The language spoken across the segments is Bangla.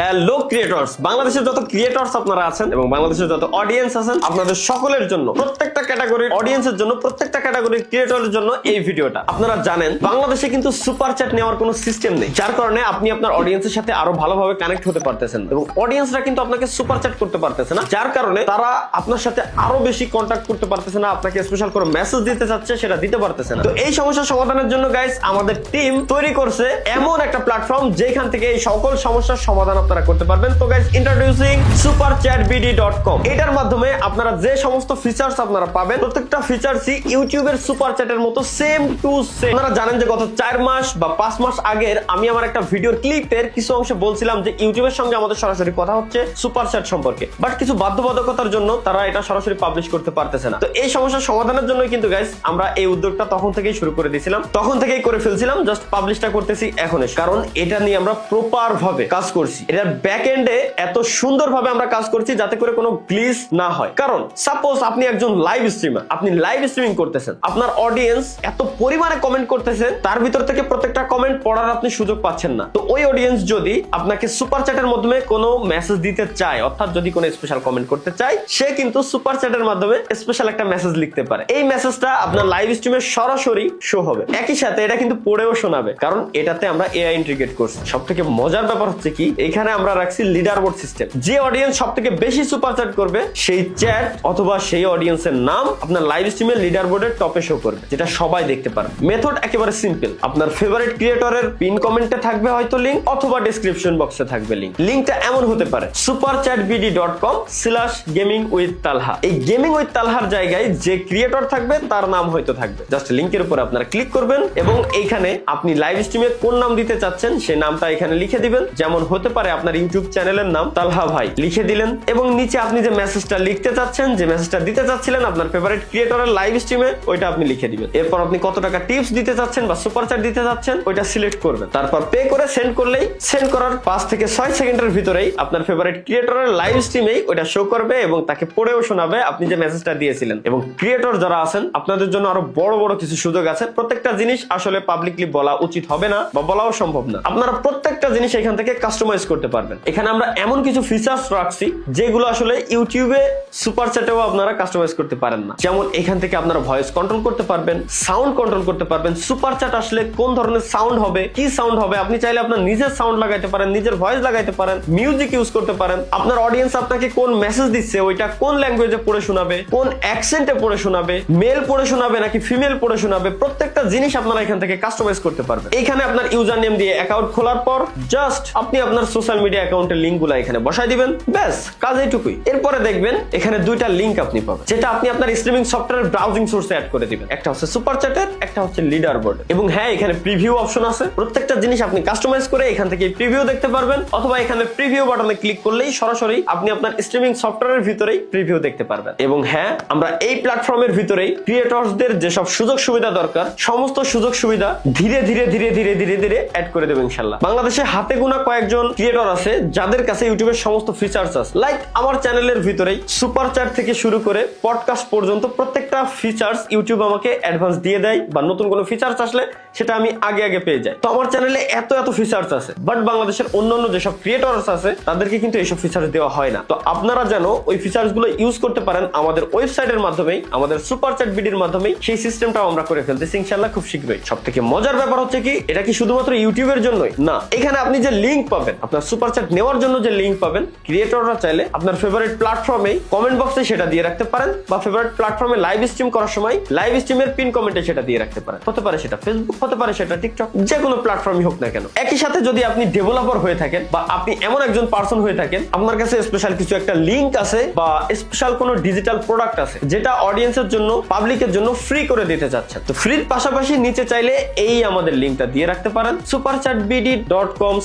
হ্যালো ক্রিয়েটরস, বাংলাদেশের যত ক্রিয়েটরস আপনারা আছেন এবং বাংলাদেশের যত অডিয়েন্স আছেন, আপনাদের সকলের জন্য, প্রত্যেকটা ক্যাটাগরির অডিয়েন্সের জন্য, প্রত্যেকটা ক্যাটাগরির ক্রিয়েটরের জন্য এই ভিডিওটা। আপনারা জানেন বাংলাদেশে কিন্তু সুপার চ্যাট নেওয়ার কোনো সিস্টেম নেই, যার কারণে আপনি আপনার অডিয়েন্সের সাথে আরো ভালোভাবে কানেক্ট হতে পারতেছেন এবং অডিয়েন্সরা কিন্তু আপনাকে সুপার চ্যাট করতে পারতেছে না, যার কারণে তারা আপনার সাথে আরো বেশি কন্ট্যাক্ট করতে পারতেছে না, আপনাকে স্পেশাল করে মেসেজ দিতে চাচ্ছে, সেটা দিতে পারতেছে না। তো এই সমস্যার সমাধানের জন্য গাইস আমাদের টিম তৈরি করছে এমন একটা প্ল্যাটফর্ম যেখান থেকে এই সকল সমস্যার সমাধান আপনারা করতে পারবেন। তো গাইস, ইন্ট্রোডিউসিং superchatbd.com। এটার মাধ্যমে আপনারা যে সমস্ত ফিচার্স আপনারা পাবেন, প্রত্যেকটা ফিচারসই ইউটিউবের সুপার চ্যাটের মতো সেম টু সেম। আপনারা জানেন যে গত 4 মাস বা 5 মাস আগের আমি আমার একটা ভিডিওর ক্লিপের কিছু অংশে বলছিলাম যে ইউটিউবের সঙ্গে আমাদের সরাসরি কথা হচ্ছে সুপার চ্যাট সম্পর্কে, বাট কিছু বাধ্যবাধকতার জন্য তারা এটা সরাসরি পাবলিশ করতে পারতেছে না। তো এই সমস্যার সমাধানের জন্যই কিন্তু গাইস আমরা এই উদ্যোগটা তখন থেকেই শুরু করে দিয়েছিলাম, তখন থেকেই করে ফেলছিলাম, জাস্ট পাবলিশটা করতেছি এখন, কারণ এটা নিয়ে আমরা প্রপার ভাবে কাজ করছি। এটার ব্যাক এন্ডে এত সুন্দরভাবে আমরা কাজ করছি যাতে করে কোনো গ্লিচ না হয়। কারণ সাপোজ আপনি একজন লাইভ স্ট্রিমার, আপনি লাইভ স্ট্রিমিং করতেছেন, আপনার অডিয়েন্স এত পরিমাণে কমেন্ট করতেছেন, তার ভিতর থেকে প্রত্যেকটা কমেন্ট পড়ার আপনি সুযোগ পাচ্ছেন না। তো ওই অডিয়েন্স যদি আপনাকে সুপার চ্যাটের মাধ্যমে কোনো মেসেজ দিতে চায়, অর্থাৎ যদি কোনো স্পেশাল কমেন্ট করতে চায়, সে কিন্তু সুপার চ্যাটের মাধ্যমে স্পেশাল একটা মেসেজ লিখতে পারে। এই মেসেজটা আপনার লাইভ স্ট্রিমে সরাসরি শো হবে, একই সাথে এটা কিন্তু পড়েও শোনাবে, কারণ এটাতে আমরা এআই ইন্টিগ্রেট করছি। সবথেকে মজার ব্যাপার হচ্ছে কি, এখানে আমরা রাখছি লিডার বোর্ড সিস্টেম। যে অডিয়েন্স সবথেকে বেশি সুপার চ্যাট করবে, সেই চ্যাট অথবা সেই অডিয়েন্সের নাম আপনার লাইভ স্ট্রিমে লিডার বোর্ডের টপে শো করবে, যেটা সবাই দেখতে পারবে। মেথড একেবারে সিম্পল। আপনার ফেভারিট ক্রিয়েটরের পিন কমেন্টে থাকবে হয়তো লিংক, অথবা ডেসক্রিপশন বক্সে থাকবে লিংক। লিংকটা এমন হতে পারে superchatbd.com/gamingwithtalha। এই গেমিং উইথ তালহার জায়গায় যে ক্রিয়েটর থাকবে তার নাম হয়তো থাকবে। জাস্ট লিংকের উপর আপনারা ক্লিক করবেন এবং এইখানে আপনি লাইভ স্ট্রিমে কোন নাম দিতে চাচ্ছেন সেই নামটা এখানে লিখে দিবেন। যেমন হতে পারে আপনার ইউটিউব চ্যানেলের নাম তালহা ভাই লিখে দিলেন, এবং নিচে আপনি যে মেসেজটা লিখতে চাচ্ছেন, যে মেসেজটা দিতে চাচ্ছিলেন আপনার ফেভারিট ক্রিয়েটরের লাইভ স্ট্রিমে, ওইটা আপনি লিখে দিবেন। এরপর আপনি কত টাকা টিপস দিতে চাচ্ছেন বা সুপার চ্যাট দিতে চাচ্ছেন ওইটা সিলেক্ট করবেন। তারপর পে করে সেন্ড করলেই, সেন্ড করার 5 থেকে 6 সেকেন্ডের ভিতরেই আপনার ফেভারিট ক্রিয়েটরের লাইভ স্ট্রিমেই ওইটা শো করবে এবং তাকে পড়েও শোনাবে আপনি যে মেসেজটা দিয়েছিলেন। এবং ক্রিয়েটর যারা আছেন আপনাদের জন্য আরো বড় বড় কিছু সুযোগ আছে। প্রত্যেকটা জিনিস আসলে পাবলিকলি বলা উচিত হবে না বা বলাও সম্ভব না। আপনারা প্রত্যেকটা জিনিস এখান থেকে কাস্টমাইজ করতে পারবেন। এখানে আমরা এমন কিছু ফিচার্স রাখছি যেগুলো আসলে ইউটিউবে সুপার চ্যাটেও আপনারা কাস্টমাইজ করতে পারেন না। যেমন এখান থেকে আপনারা ভয়েস কন্ট্রোল করতে পারবেন, সাউন্ড কন্ট্রোল করতে পারবেন, সুপার চ্যাট আসলে কোন ধরনের সাউন্ড হবে, কি সাউন্ড হবে, আপনি চাইলে আপনার নিজের সাউন্ড লাগাইতে পারেন, নিজের ভয়েস লাগাইতে পারেন, মিউজিক ইউজ করতে পারেন। আপনার অডিয়েন্স আপনাকে কোন মেসেজ দিচ্ছে ওইটা কোন ল্যাঙ্গুয়েজে পড়ে শোনাবে, কোন অ্যাকসেন্টে পড়ে শোনাবে, মেল পড়ে শোনাবে নাকি ফিমেল পড়ে শোনাবে, প্রত্যেকটা জিনিস আপনারা এখান থেকে কাস্টমাইজ করতে পারবেন। এখানে আপনার ইউজার নেম দিয়ে অ্যাকাউন্ট খোলার পর জাস্ট আপনি আপনার সোশ্যাল মিডিয়া অ্যাকাউন্টের লিঙ্কগুলো এখানে বসাই দিবেন, ব্যাস কাজ এইটুকুই। এরপরে দেখবেন এখানে দুইটা লিঙ্ক আপনি পাবেন, যেটা আপনি আপনার স্ট্রিমিং সফটওয়্যার ব্রাউজিং সোর্সে অ্যাড করে দিবেন। একটা হচ্ছে সুপার চ্যাটের, একটা হচ্ছে লিডার বোর্ড। এবং হ্যাঁ, এখানে প্রিভিউ অপশন আছে। প্রত্যেকটা জিনিস আপনি কাস্টমাইজ করে এখান থেকে প্রিভিউ দেখতে পারবেন, অথবা এখানে প্রিভিউ বাটনে ক্লিক করলেই সরাসরি আপনি আপনার স্ট্রিমিং সফটওয়্যারের ভিতরেই প্রিভিউ দেখতে পারবেন। এবং হ্যাঁ, আমরা এই প্ল্যাটফর্মের ভিতরেই ক্রিয়েটরসদের যেসব সুযোগ সুবিধা দরকার সমস্ত সুযোগ সুবিধা ধীরে ধীরে ধীরে ধীরে ধীরে ধীরে অ্যাড করে দেব ইনশাআল্লাহ। বাংলাদেশে হাতে গোনা কয়েকজন ক্রিয়েটর আছে যাদের কাছে ইউটিউবের সমস্ত ফিচার্স আছে। লাইক আমার চ্যানেলের ভিতরেই সুপার চ্যাট থেকে শুরু করে পডকাস্ট পর্যন্ত প্রত্যেকটা ফিচার্স ইউটিউব আমাকে অ্যাডভান্স দিয়ে দেয়, বা নতুন কোনো ফিচার্স আসলে সেটা আমি আগে আগে পেয়ে যাই। তো আমার চ্যানেলে এত এত ফিচার্স আছে, বাট বাংলাদেশের অন্যান্য যেসব ক্রিয়েটরস আছে তাদেরকে কিন্তু এইসব ফিচার্স দেওয়া হয় না। তো আপনারা যেন ওই ফিচার্স গুলো ইউজ করতে পারেন আমাদের ওয়েবসাইটের মাধ্যমেই, আমাদের সুপার চ্যাট বিডির মাধ্যমেই সেই সিস্টেমটাও আমরা করে ফেলতেছি ইনশাআল্লাহ খুব শীঘ্রই। সবথেকে মজার ব্যাপার হচ্ছে কি, এটা কি শুধুমাত্র ইউটিউবের জন্যই না, এখানে আপনি যে লিংক পাবেন, আপনার সুপার চ্যাট নেওয়ার জন্য যে লিংক পাবেন, ক্রিয়েটররা চাইলে আপনার ফেভারিট প্ল্যাটফর্মে কমেন্ট বক্সে সেটা দিয়ে রাখতে পারেন, বা ফেভারিট প্ল্যাটফর্মে লাইভ স্ট্রিম করার সময় লাইভ স্ট্রিমের পিন কমেন্টে সেটা দিয়ে রাখতে পারেন। হতে পারে সেটা ফেসবুক, হতে পারে সেটা টিকটক, যে কোনো প্ল্যাটফর্মই হোক না কেন। একই সাথে যদি আপনি ডেভেলপার হয়ে থাকেন বা আপনি এমন একজন পার্সন হয়ে থাকেন আপনার কাছে স্পেশাল কিছু একটা লিংক আছে বা স্পেশাল কোনো ডিজিটাল প্রোডাক্ট আছে যেটা অডিয়েন্সের জন্য, পাবলিকের জন্য ফ্রি করে দিতে চাচ্ছেন, তো ফ্রির পাশাপাশি নিচে চাইলে এই আমাদের লিংকটা দিয়ে রাখতে পারেন। superchatbd.com/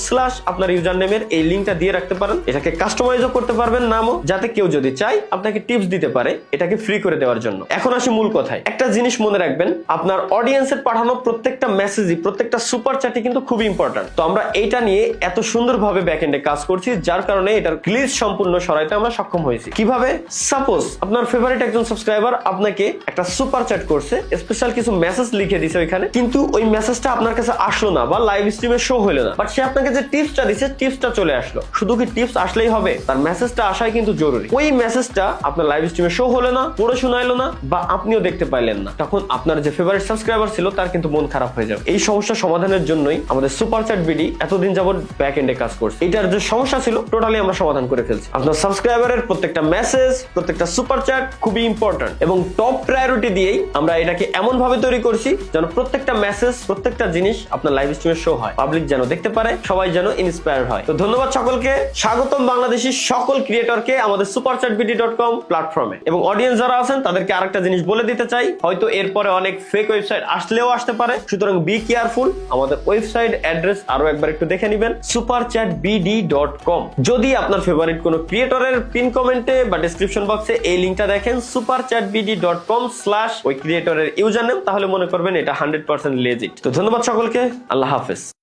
আপনার ইউজার নেমের এই লিংকটা দিয়ে রাখতে পারেন। এটাকে কাস্টমাইজও করতে পারবেন নামও, যাতে কেউ যদি চায় আপনাকে টিপস দিতে পারে এটাকে ফ্রি করে দেওয়ার জন্য। এখন আসি মূল কথায়। একটা জিনিস মনে রাখবেন, আপনার অডিয়েন্সের পাঠানো প্রত্যেকটা প্রত্যেকটা মেসেজই প্রত্যেকটা সুপার চ্যাটই কিন্তু খুবই ইম্পর্টেন্ট। তো আমরা এটা নিয়ে এত সুন্দরভাবে ব্যাকএন্ডে কাজ করছি, যার কারণে এটার গ্লিচ সম্পূর্ণ সরাইতে আমরা সক্ষম হয়েছি। কিভাবে? সাপোজ আপনার ফেভারিট একজন সাবস্ক্রাইবার আপনাকে একটা সুপার চ্যাট করছে, স্পেশাল কিছু মেসেজ লিখে দিছে ওইখানে, কিন্তু ওই মেসেজটা আপনার কাছে আসলো না বা লাইভ স্ট্রিমে শো হলো না, বাট সে আপনাকে যে টিপসটা দিছে টিপসটা চলে আসলো। শুধু কি টিপস আসলেই হবে? তার মেসেজটা আসাই কিন্তু জরুরি। ওই মেসেজটা আপনার লাইভ স্ট্রিমে শো হলো না, পড়ে শোনাইলো না, বা আপনিও দেখতে পাইলেন না, তখন আপনার যে ফেভারিট সাবস্ক্রাইবার ছিল তার কিন্তু মন খারাপ হয়ে যাবে। এই সমস্যা সমাধানের জন্যই আমাদের সুপার চ্যাট বিডি এতদিন যাবত ব্যাক এন্ডে কাজ করছে। এটার যে সমস্যা ছিল টোটালি আমরা সমাধান করে ফেলছি। আপনার সাবস্ক্রাইবারের প্রত্যেকটা মেসেজ, প্রত্যেকটা সুপার চ্যাট খুবই ইম্পর্টেন্ট এবং টপ প্রায়োরিটি দিয়েই আমরা এটাকে এমন ভাবে তৈরি করছি যেন প্রত্যেকটা মেসেজ, প্রত্যেকটা জিনিস আপনার লাইভ স্ট্রিমে শো হয়, পাবলিক যেন দেখতে পারে, সবাই যেন ইন্সপায়ার হয়। তো ধন্যবাদ সকলকে, স্বাগতম বাংলাদেশি সকল ক্রিয়েটরকে আমাদের superchatbd.com প্ল্যাটফর্মে। এবং অডিয়েন্স যারা আছেন তাদেরকে আরেকটা জিনিস বলে দিতে চাই, হয়তো এরপরে অনেক ফেক ওয়েবসাইট আসলেও আসতে পারে, সুতরাং বি কেয়ারফুল। আমাদের ওয়েবসাইট অ্যাড্রেস আরো একবার একটু দেখে নেবেন, superchatbd.com। যদি আপনার ফেভারিট কোনো ক্রিয়েটরের পিন কমেন্টে বা ডেসক্রিপশন বক্সে এই লিংকটা দেখেন superchatbd.com/ ওই ক্রিয়েটরের ইউজার নেম, তাহলে মনে করবেন এটা 100% লেজিট। তো ধন্যবাদ সকলকে, আল্লাহ হাফেজ।